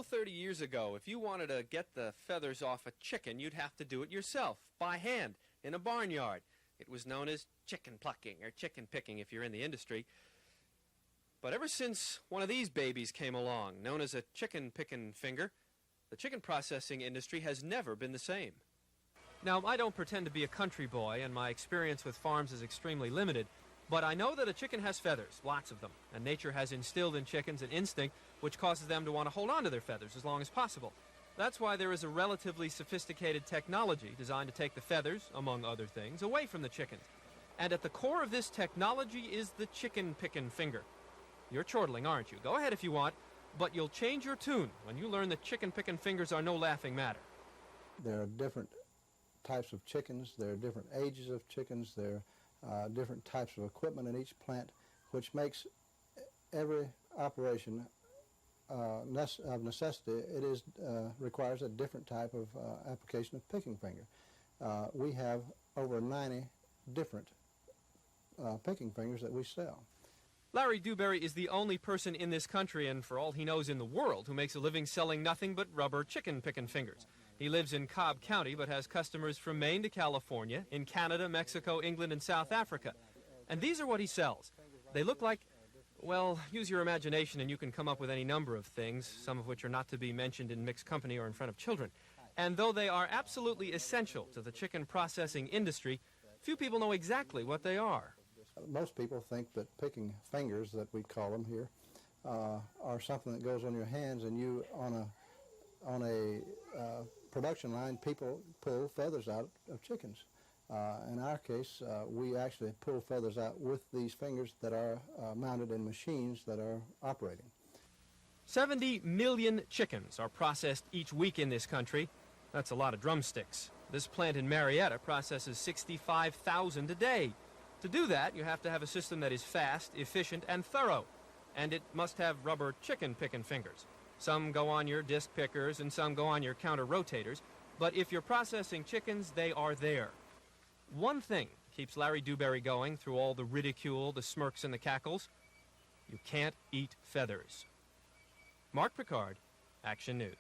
Until 30 years ago, if you wanted to get the feathers off a chicken, you'd have to do it yourself, by hand, in a barnyard. It was known as chicken plucking, or chicken picking if you're in the industry. But ever since one of these babies came along, known as a chicken pickin' finger, the chicken processing industry has never been the same. Now, I don't pretend to be a country boy, and my experience with farms is extremely limited, but I know that a chicken has feathers, lots of them, and nature has instilled in chickens an instinct which causes them to want to hold on to their feathers as long as possible. That's why there is a relatively sophisticated technology designed to take the feathers, among other things, away from the chickens. And at the core of this technology is the chicken pickin' finger. You're chortling, aren't you? Go ahead if you want, but you'll change your tune when you learn that chicken pickin' fingers are no laughing matter. There are different types of chickens, there are different ages of chickens, there are different types of equipment in each plant, which makes every operation of necessity. It requires a different type of application of picking finger. We have over 90 different picking fingers that we sell. Larry Dewberry is the only person in this country, and for all he knows in the world, who makes a living selling nothing but rubber chicken pickin' fingers. He lives in Cobb County, but has customers from Maine to California, in Canada, Mexico, England, and South Africa. And these are what he sells. They look like, well, use your imagination and you can come up with any number of things, some of which are not to be mentioned in mixed company or in front of children. And though they are absolutely essential to the chicken processing industry, few people know exactly what they are. Most people think that picking fingers, that we call them here, are something that goes on your hands, and you, on a production line, people pull feathers out of chickens. In our case, we actually pull feathers out with these fingers that are mounted in machines that are operating. 70 million chickens are processed each week in this country. That's a lot of drumsticks. This plant in Marietta processes 65,000 a day. To do that, you have to have a system that is fast, efficient, and thorough. And it must have rubber chicken picking fingers. Some go on your disc pickers and some go on your counter rotators. But if you're processing chickens, they are there. One thing keeps Larry Dewberry going through all the ridicule, the smirks, and the cackles. You can't eat feathers. Mark Pickard, Action News.